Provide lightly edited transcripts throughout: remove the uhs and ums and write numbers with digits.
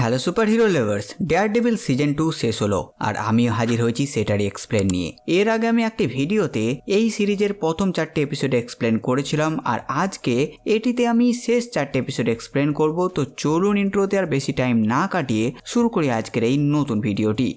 Hello super hero lovers, daredevil season 2 শেষ হলো আর আমিও হাজির হয়েছি সেটারই এক্সপ্লেন নিয়ে। এর আগে আমি একটি ভিডিওতে এই সিরিজের প্রথম 4টে এপিসোড এক্সপ্লেন করেছিলাম আর আজকে এটিতে আমি শেষ 4টে এপিসোড এক্সপ্লেন করব। তো চলুন ইন্ট্রোতে আর বেশি টাইম না কাটিয়ে শুরু করি আজকের এই নতুন ভিডিওটি।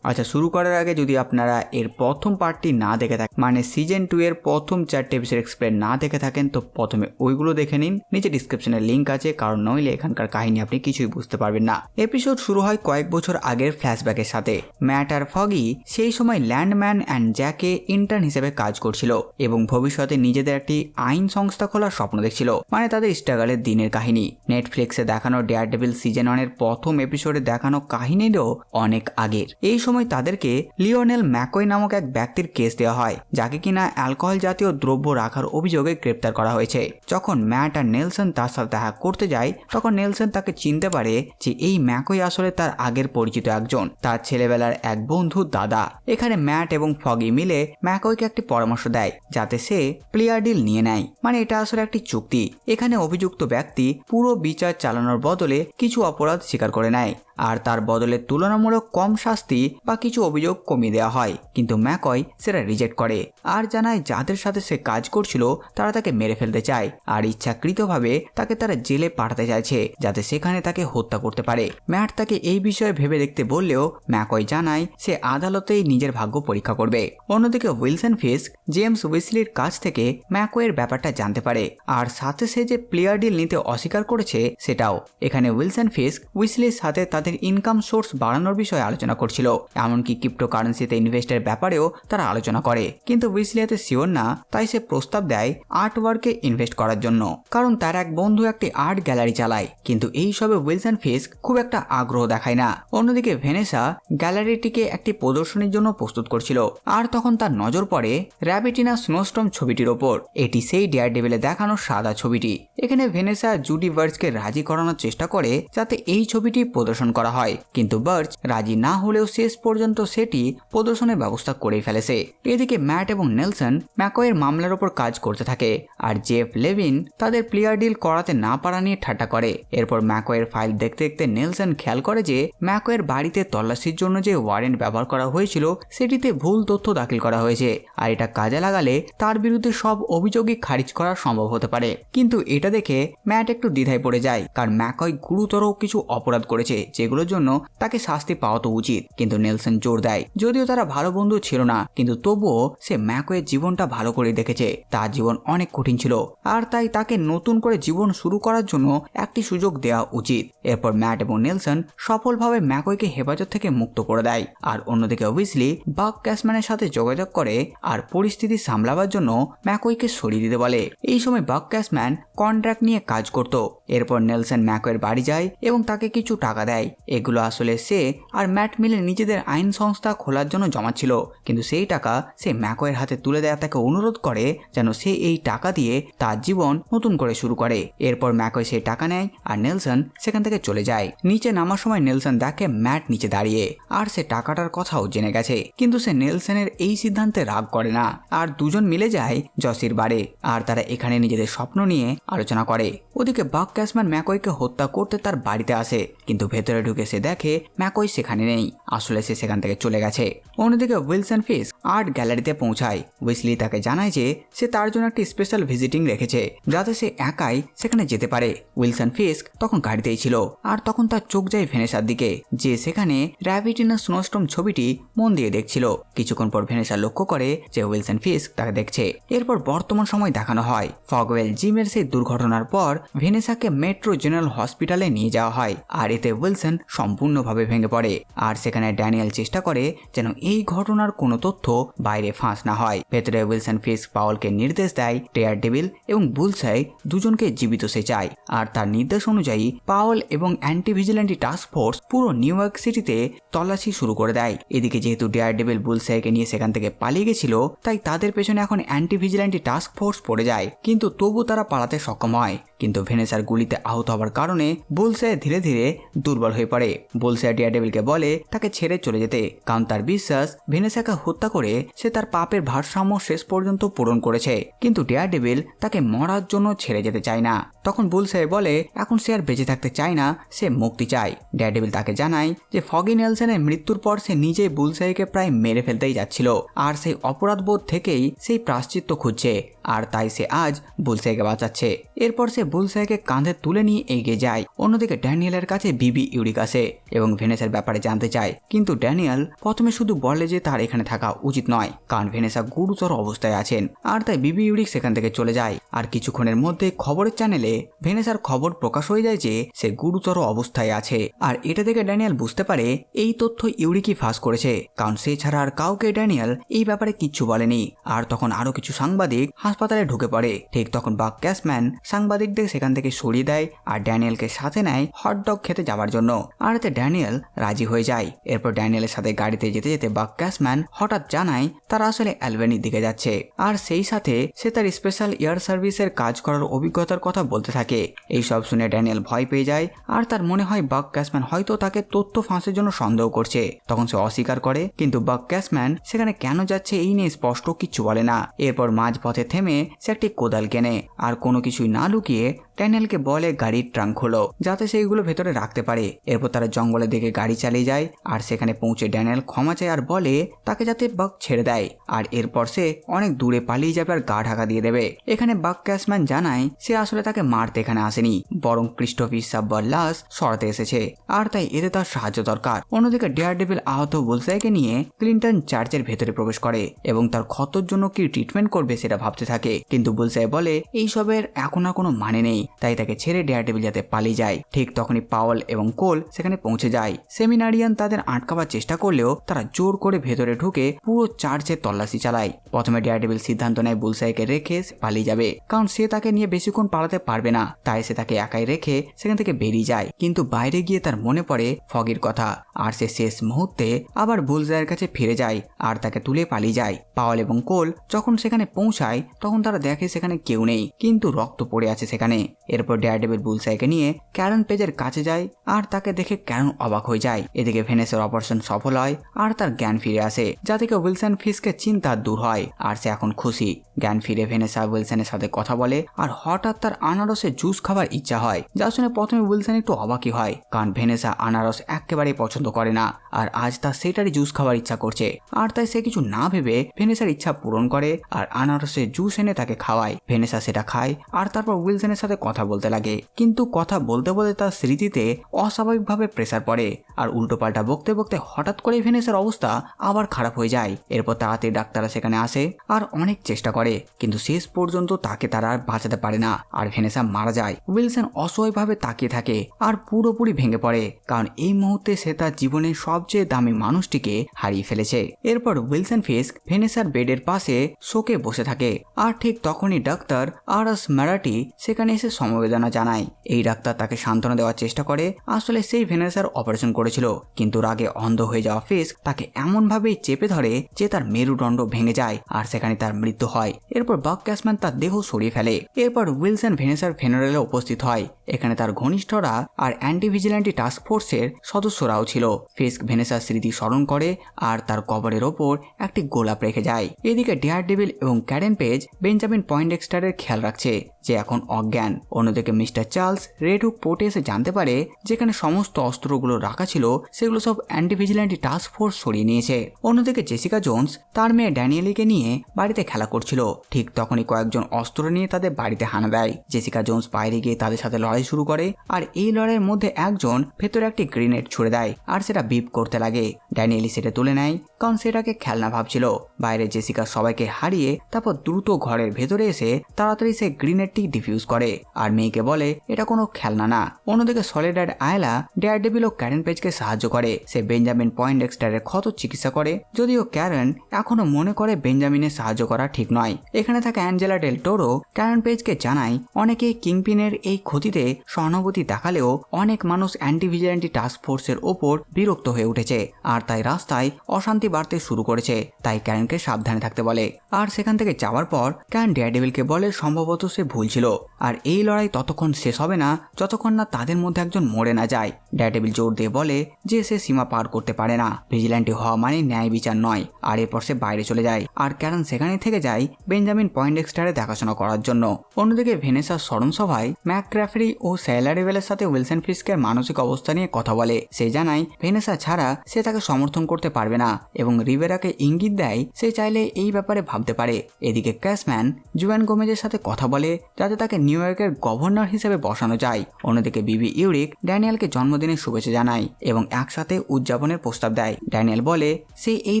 আচ্ছা, শুরু করার আগে যদি আপনারা এর প্রথম পার্টটি না দেখে থাকেন, মানে সিজন 2 এর প্রথম 4টে এপিসোড এক্সপ্লেন না দেখে থাকেন, তো প্রথমে ওইগুলো দেখে নিন। নিচে ডিসক্রিপশনে লিঙ্ক আছে, কারণ নইলে এখানকার কাহিনী আপনি কিছুই বুঝতে পারবেন না। এপিসোড শুরু হয় কয়েক বছর আগের ফ্ল্যাশব্যাকের সাথে। ম্যাট আর ফগি সেই সময় ল্যান্ডম্যান অ্যান্ড জ্যাকে ইন্টার্ন হিসেবে কাজ করছিল এবং ভবিষ্যতে নিজেদের একটি আইন সংস্থা খোলার স্বপ্ন দেখছিল, মানে তাদের স্ট্রাগলের দিনের কাহিনী। নেটফ্লিক্সে দেখানো ডেয়ারডেভিল সিজন 1 এর প্রথম এপিসোডে দেখানো কাহিনীরও অনেক আগের। এই সময় তাদেরকে লিওনেল ম্যাকই নামক এক ব্যক্তির কেস দেওয়া হয়, যাকে কিনা অ্যালকোহল জাতীয় দ্রব্য রাখার অভিযোগে গ্রেপ্তার করা হয়েছে। যখন ম্যাট আর নেলসন তার সাথে দেখা করতে যায়, তখন নেলসন তাকে চিনতে পারে যে এই ম্যাকই আসলে তার আগের পরিচিত একজন, তার ছেলেবেলার এক বন্ধু দাদা। এখানে ম্যাট এবং ফগি মিলে ম্যাকইকে একটি পরামর্শ দেয় যাতে সে প্লেয়ার ডিল নিয়ে নেয়, মানে এটা আসলে একটি চুক্তি। এখানে অভিযুক্ত ব্যক্তি পুরো বিচার চালানোর বদলে কিছু অপরাধ স্বীকার করে নেয় আর তার বদলে তুলনামূলক কম শাস্তি বা কিছু অভিযোগ কমিয়ে দেওয়া হয়, কিন্তু ম্যাকই সেটা রিজেক্ট করে আর জানায় যাদের সাথে সে কাজ করছিল তারা তাকে মেরে ফেলতে চায় আর ইচ্ছাকৃতভাবে তাকে তারা জেলে পাঠাতে চাইছে যাতে সেখানে তাকে হত্যা করতে পারে। ম্যাট তাকে এই বিষয়ে ভেবে দেখতে বললেও ম্যাকই জানায় সে আদালতেই নিজের ভাগ্য পরীক্ষা করবে। অন্যদিকে উইলসন ফিস্ক জেমস উইসলির কাছ থেকে ম্যাকইয়ের ব্যাপারটা জানতে পারে আর সাথে সে যে প্লেয়ার ডিল নিতে অস্বীকার করেছে সেটাও। এখানে উইলসন ফিস্ক উইসলির সাথে তাদের ইনকাম সোর্স বাড়ানোর বিষয়ে আলোচনা করছিল, এমনকি ক্রিপ্টোকারেন্সিতে ইনভেস্টের ব্যাপারেও তারা আলোচনা করে। কিন্তু উইসলি এতে শিওর না, তাই সে প্রস্তাব দেয় আর্ট ওয়ার্কে ইনভেস্ট করার জন্য, কারণ তার এক বন্ধু একটি আর্ট গ্যালারি চালায়। কিন্তু এই সবে উইলসন ফিস্ক খুব একটা আগ্রহ দেখায় না। অন্যদিকে ভেনেসা গ্যালারিটিকে একটি প্রদর্শনীর জন্য প্রস্তুত করছিল আর তখন তার নজর পড়ে র্যাবিটিনা স্নোস্টর্ম ছবিটির ওপর। এটি সেই ডেয়ারডেভিলে দেখানো সাদা ছবিটি। এখানে ভেনেসা জুডি বার্চকে রাজি করানোর চেষ্টা করে যাতে এই ছবিটি প্রদর্শন করা হয়, কিন্তু বার্চ রাজি না হলেও শেষ পর্যন্ত সেটি প্রদর্শনের ব্যবস্থা করেই ফেলেছে। এদিকে ম্যাট এবং নেলসন ম্যাকইয়ের মামলার উপর কাজ করতে থাকে আর জেফ লেভিন তাদের প্লেয়ার ডিল করাতে না পারা নিয়ে ঠাট্টা করে। এরপর ম্যাকইয়ের ফাইল দেখতে দেখতে নেলসন খেয়াল করে যে ম্যাকইয়ের বাড়িতে তল্লাশির জন্য যে ওয়ারেন্ট ব্যবহার করা হয়েছিল সেটিতে ভুল তথ্য দাখিল করা হয়েছে আর এটা কাজে লাগালে তার বিরুদ্ধে সব অভিযোগই খারিজ করা সম্ভব হতে পারে। কিন্তু এটা দেখে ম্যাট একটু দ্বিধায় পড়ে যায়, কারণ ম্যাকই গুরুতর কিছু অপরাধ করেছে যেগুলোর জন্য তাকে শাস্তি পাওয়া তো উচিত। কিন্তু নেলসন জোর দেয় যদিও তারা ভালো বন্ধু ছিল না, কিন্তু তবুও সে ম্যাকইয়ের জীবনটা ভালো করে দেখেছে। তার জীবন অনেক কঠিন ছিল আর তাই তাকে নতুন করে জীবন শুরু করার জন্য একটি সুযোগ দেওয়া উচিত। এরপর ম্যাট এবং নেলসন সফলভাবে ম্যাকইকে হেফাজত থেকে মুক্ত করে দেয় আর অন্যদিকে উইসলি বাক ক্যাসম্যানের সাথে যোগাযোগ করে আর পরিস্থিতি সামলাবার জন্য ম্যাকইকে সরিয়ে দিতে বলে। এই সময় বাক ক্যাসম্যান কন্ট্রাক্ট নিয়ে কাজ করত। এরপর নেলসন ম্যাকইয়ের বাড়ি যায় এবং তাকে কিছু টাকা দেয়। এগুলো আসলে সে আর ম্যাট মিলে নিজেদের আইন সংস্থা খোলার জন্য জমাচ্ছিল, কিন্তু সেই টাকা সে ম্যাকইয়ের হাতে তুলে দেয়, তাকে অনুরোধ করে যেন সে এই টাকা দিয়ে তার জীবন নতুন করে শুরু করে। এরপর ম্যাকই সেই টাকা নেয় আর নেলসন সেখান থেকে চলে যায়। নিচে নামার সময় নেলসন দেখে ম্যাট নিচে দাঁড়িয়ে আর সে টাকাটার কথাও জেনে গেছে, কিন্তু সে নেলসনের এই সিদ্ধান্তে রাগ করে না আর দুজন মিলে যায় জসির বাড়ি আর তারা এখানে নিজেদের স্বপ্ন নিয়ে আলোচনা করে। ওদিকে বাক ক্যাসম্যান ম্যাকইকে হত্যা করতে তার বাড়িতে আসে, কিন্তু ভেতরে ঢুকে সে দেখে ম্যাকই সেখানে নেই, আসলে সে সেখান থেকে চলে গেছে। অন্যদিকে উইলসন ফিস্ক আর্ট গ্যালারিতে পৌঁছায়। উইসলি তাকে জানায় যে সে তার জন্য একটি স্পেশাল ভিজিটিং রেখেছে যাতে সে একাই সেখানে যেতে পারে। উইলসন ফিস্ক তখন গাড়িতেই ছিল আর তখন তার চোখ যায় ভেনেসার দিকে, যে সেখানে র্যাবিটিনা স্নোস্টর্ম ছবিটি মন দিয়ে দেখছিল। কিছুক্ষণ পর ভেনেসা লক্ষ্য করে যে উইলসন ফিস্ক তাকে দেখছে। এরপর বর্তমান সময় দেখানো হয়। ফগওয়েল জিমের সেই দুর্ঘটনার পর ভেনেসাকে মেট্রো জেনারেল হসপিটালে নিয়ে যাওয়া হয় আর এতে উইলসন সম্পূর্ণভাবে ভেঙে পড়ে আর সেখানে ড্যানিয়েল চেষ্টা করে যেন এই ঘটনার কোনো তথ্য বাইরে ফাঁস না হয়। ভেতরে উইলসন ফিস্ক পাওলকে নির্দেশ দেয় ডেয়ারডেভিল এবং বুলসাই দুজনকে জীবিত সে চায় আর তার নির্দেশ অনুযায়ী পাওল এবং অ্যান্টি ভিজিল্যান্টি টাস্ক ফোর্স পুরো নিউ ইয়র্ক সিটিতে তল্লাশি শুরু করে দেয়। এদিকে যেহেতু ডেয়ারডেভিল বুলসাইকে নিয়ে সেখান থেকে পালিয়ে গেছিল, তাই তাদের পেছনে এখন অ্যান্টি ভিজিল্যান্টি টাস্ক ফোর্স পড়ে যায়, কিন্তু তবু তারা পালাতে সক্ষম হয়। কিন্তু ভেনেসার গুলিতে আহত হওয়ার কারণে বুলসাই ধীরে ধীরে দুর্বল হয়ে পড়ে। বুলসাই ডেয়ারডেভিলকে বলে তাকে ছেড়ে চলে যেতে, কারণ তার বিশ্বাস ভেনেসাকে হত্যা করে করে সে তার পাপের ভারসাম্য শেষ পর্যন্ত পূরণ করেছে, কিন্তু ডেয়ারডেভিল তাকে মরার জন্য ছেড়ে যেতে চায় না। তখন বুলসআই বলে এখন সে আর বেঁচে থাকতে চায় না, সে মুক্তি চায়। ডেয়ারডেভিল তাকে জানায় যে ফগি নেলসনের মৃত্যুর পর সে নিজেই বুলসআইকে প্রায় মেরে ফেলতেই যাচ্ছিল, আর সেই অপরাধবোধ থেকেই সেই প্রায়শ্চিত্ত খুঁজছে, আর তাই সে আজ বুলসআইকে বাঁচাচ্ছে। এরপর সে বুলসআইকে কাঁধে তুলে নিয়ে এগিয়ে যায়। অন্যদিকে ড্যানিয়েলের কাছে বিবি ইউরিক আসে এবং ভেনেসার ব্যাপারে জানতে চায়, কিন্তু ড্যানিয়েল প্রথমে শুধু বলে যে তার এখানে থাকা উচিত নয়, কারণ ভেনেসা গুরুতর অবস্থায় আছেন, আর তাই বিবি ইউরিক সেখান থেকে চলে যায়। আর কিছুক্ষণের মধ্যে খবরের চ্যানেলে ভেনেসার খবর প্রকাশ হয়ে যায় যে সে গুরুতর অবস্থায় আছে। আর এটা দেখে ড্যানিয়েল বুঝতে পারে এই তথ্য ইউরিকই ফাঁস করেছে, কারণ সে ছাড়া আর কাউকে ড্যানিয়েল এই ব্যাপারে কিচ্ছু বলেনি। আর তখন আরো কিছু সাংবাদিক হাসপাতালে ঢুকে পড়ে। ঠিক তখন বাক ক্যাসম্যান সাংবাদিকদের সেখান থেকে সরিয়ে দেয় আর ড্যানিয়েলকে সাথে নেয় হটডগ খেতে যাওয়ার জন্য। আর এতে ড্যানিয়েল রাজি হয়ে যায়। এরপর ড্যানিয়েলের সাথে গাড়িতে যেতে যেতে বাক ক্যাসম্যান হঠাৎ জানায় তারা আসলে অ্যালবেনির দিকে যাচ্ছে, আর সেই সাথে সে তার স্পেশাল এয়ার সার্ভিসের কাজ করার অভিজ্ঞতার কথা বলতে থাকে। এইসব শুনে ড্যানিয়েল ভয় পেয়ে যায়, আর তার মনে হয় বাক ক্যাসম্যান হয়তো তাকে তথ্য ফাঁসের জন্য সন্দেহ করছে। তখন সে অস্বীকার করে, কিন্তু বাক ক্যাসম্যান সেখানে কেন যাচ্ছে এই নিয়ে স্পষ্ট কিচ্ছু বলে না। এরপর মাঝপথে থেমে সে একটি কোদাল কেনে, আর কোনো কিছুই না লুকিয়ে ড্যানিয়েলকে বলে গাড়ির ট্রাঙ্ক খোলো যাতে সেইগুলো ভেতরে রাখতে পারে। এরপর তারা জঙ্গলের দিকে গাড়ি চালিয়ে যায়, আর সেখানে পৌঁছে ড্যানিয়েল ক্ষমা চায় আর বলে তাকে যাতে বাক ছেড়ে দেয়, আর এরপর সে অনেক দূরে পালিয়ে যাবে আর গা ঢাকা দিয়ে দেবে। এখানে বাক ক্যাসম্যান জানায় সে আসলে তাকে মারতে এখানে আসেনি, বরং ক্রিস্টোফার সাব্বার লাশ সরাতে এসেছে, আর তাই এতে তার সাহায্য দরকার। অন্যদিকে ডেয়ারডেভিল আহত বুলসআইকে নিয়ে ক্লিন্টন চার্চের ভেতরে প্রবেশ করে এবং তার ক্ষতর জন্য কি ট্রিটমেন্ট করবে সেটা ভাবতে থাকে, কিন্তু বুলসআই বলে এইসবের এখন আর কোনো মানে নেই, তাই তাকে ছেড়ে ডেয়ারডেভিল যাতে পালিয়ে যায়। ঠিক তখনই পাওয়েল এবং কোল সেখানে পৌঁছে যায়। সেমিনারিয়ান তাদের আটকাবার চেষ্টা করলেও তারা জোর করে ভেতরে ঢুকে পুরো চার্চের তল্লাশি চালায়। প্রথমে ডেয়ারডেভিল সিদ্ধান্ত নেয় বুলসআইকে রেখে পালিয়ে যাবে, কারণ সে তাকে নিয়ে বেশিক্ষণ পালাতে পারবে না, তাই সে তাকে একাই রেখে সেখান থেকে বেরিয়ে যায়। কিন্তু বাইরে গিয়ে তার মনে পড়ে ফগির কথা, আর সে শেষ মুহূর্তে আবার বুলসআইয়ের কাছে ফিরে যায় আর তাকে তুলে পালিয়ে যায়। পাওয়েল এবং কোল যখন সেখানে পৌঁছায় তখন তারা দেখে সেখানে কেউ নেই, কিন্তু রক্ত পড়ে আছে সেখানে। এরপর ডেয়ারডেভিল বুলসআইকে নিয়ে ক্যারন পেজের কাছে যায়, আর তাকে দেখে ক্যারন অবাক হয়ে যায়। এদিকে ভেনেসের অপারেশন সফল হয় আর তার জ্ঞান ফিরে আসে, যা থেকে উইলসন ফিস্কের চিন্তা দূর হয়, আর সে এখন খুশি। জ্ঞান ফিরে ভেনেসা উইলসনের সাথে কথা বলে, আর হঠাৎ তার আনারসের জুস খাবার ইচ্ছা হয়, যা শুনে প্রথমে উইলসন একটু অবাকই হয়, কারণ ভেনেসা আনারস একেবারেই পছন্দ করে না, আর আজ তার সেটারই জুস খাবার ইচ্ছা করছে। আর তাই সে কিছু না ভেবে ভেনেসার ইচ্ছা পূরণ করে আর আনারসের জুস এনে তাকে খাওয়ায়। ভেনেসা সেটা খায় আর তারপর উইলসনের সাথে কথা বলতে লাগে, কিন্তু কথা বলতে বলতে তার স্মৃতিতে অস্বাভাবিকভাবে প্রেসার পড়ে, আর উল্টোপাল্টা বকতে বকতে হঠাৎ করে ভেনেসার অবস্থা আবার খারাপ হয়ে যায়। এরপর তাড়াতাড়ি ডাক্তাররা সেখানে আসে আর অনেক চেষ্টা করে, কিন্তু শেষ পর্যন্ত তাকে তারা আর বাঁচাতে পারে না, আর ভেনেসা মারা যায়। উইলসন অসহায়ভাবে তাকিয়ে থাকে আর পুরোপুরি ভেঙে পড়ে, কারণ এই মুহূর্তে সে তার জীবনের সবচেয়ে দামি মানুষটিকে হারিয়ে ফেলেছে। এরপর উইলসন ফিস্ক ভেনেসার বেডের পাশে শোকে বসে থাকে, আর ঠিক তখনই ডাক্তার আরস ম্যারাটি সেখানে এসে সমবেদনা জানায়। এই ডাক্তার তাকে সান্ত্বনা দেওয়ার চেষ্টা করে, আসলে সেই ভেনেসার অপারেশন করেছিল, কিন্তু রাগে অন্ধ হয়ে যাওয়া ফিস্ক তাকে এমনভাবেই চেপে ধরে যে তার মেরুদণ্ড ভেঙে যায় আর সেখানে তার মৃত্যু হয়। এরপর বাক ক্যাসম্যান তার দেহ সরিয়ে ফেলে। এরপর উইলসন ভেনেসার ফিনারেলে উপস্থিত হয়। এখানে তার ঘনিষ্ঠরা আর অ্যান্টি ভিজিল্যান্টি টাস্ক ফোর্সের সদস্যরাও ছিল। ফিস্ক ভেনেসার স্মৃতি স্মরণ করে আর তার কবরের ওপর একটি গোলাপ রেখে যায়। এদিকে ডেয়ারডেভিল এবং ক্যারেন পেজ বেঞ্জামিন পয়েন্ডেক্সটারের খেয়াল রাখছে যে এখন অজ্ঞান। অন্যদিকে মিস্টার চার্লস রেড হুক পোর্টে এসে জানতে পারে যেখানে সমস্ত অস্ত্রগুলো রাখা ছিল সেগুলো সব অ্যান্টি ভিজিল্যান্টি টাস্ক ফোর্স সরিয়ে নিয়েছে। অন্যদিকে জেসিকা জোন্স তার মেয়ে ড্যানিয়েলিকে নিয়ে বাড়িতে খেলা করছিল। ঠিক তখনই কয়েকজন অস্ত্র নিয়ে তাদের বাড়িতে হানা দেয়। জেসিকা জোন্স বাইরে গিয়ে তাদের সাথে লড়াই শুরু করে, আর এই লড়াইয়ের মধ্যে একজন ভেতরে একটি গ্রেনেড ছুড়ে দেয় আর সেটা বিপ করতে লাগে। ড্যানিয়েলি সেটা তুলে নেয়, কারণ সেটাকে খেলনা ভাবছিল। বাইরে জেসিকা সবাইকে হারিয়ে তারপর দ্রুত ঘরের ভেতরে এসে তাড়াতাড়ি সে গ্রেনেডটি ডিফিউজ করে আর মেয়েকে বলে এটা কোনো খেলনা না। অন্যদিকে সলিডার আয়লা ডেয়ারডেভিল ও ক্যারেন পেজকে সাহায্য করে। সে বেঞ্জামিন পয়েন্ডেক্সটারের ক্ষত চিকিৎসা করে, যদিও ক্যারেন এখনো মনে করে বেঞ্জামিনের সাহায্য করা ঠিক নয়। এখানে থাকা অ্যাঞ্জেলা ডেল টোরো ক্যারেন পেজকে জানায় অনেকে কিংপিনের এই ক্ষতিতে সহানুভূতি দেখালেও অনেক মানুষ অ্যান্টি ভিজিল্যান্টি টাস্ক ফোর্সের ওপর বিরক্ত হয়ে উঠেছে, আর তাই রাস্তায় অশান্তি বাড়তে শুরু করেছে। তাই ক্যারেনকে সাবধানে থাকতে বলে। আর সেখান থেকে যাওয়ার পর ক্যারেন ডেয়ারডেভিলকে বলে সম্ভবত সে ভুল ছিল আর এই লড়াই ততক্ষণ শেষ হবে না যতক্ষণ না তাদের মধ্যে একজন মরে না যায়। ডেয়ারডেভিল জোর দিয়ে বলে যে সে সীমা পার করতে পারে না, ভিজিল্যান্টি হওয়া মানে ন্যায় বিচার নয়। আর এরপর সে বাইরে চলে যায় আর ক্যারেন সেখানে থেকে যায় বেঞ্জামিন পয়েন্ডেক্সটারে দেখাশোনা করার জন্য। অন্যদিকে ভেনেসার স্মরণসভায় ম্যাকক্রাফরি ও স্যালারিভেলের সাথে উইলসন ফিস্কের মানসিক অবস্থা নিয়ে কথা বলে। সে জানায় ভেনেসা ছাড়া সে তাকে সমর্থন করতে পারবে না এবং রিভেরাকে ইঙ্গিত দেয় সে চাইলে এই ব্যাপারে ভাবতে পারে। এদিকে ক্যাশম্যান জুয়ান গোমেজের সাথে কথা বলে যাতে তাকে নিউ ইয়র্কের গভর্নর হিসেবে বসানো যায়। অন্যদিকে বিবি ইউরিক ড্যানিয়েলকে জন্মদিনের শুভেচ্ছা জানায় এবং একসাথে উদযাপনের প্রস্তাব দেয়। ড্যানিয়েল বলে সে এই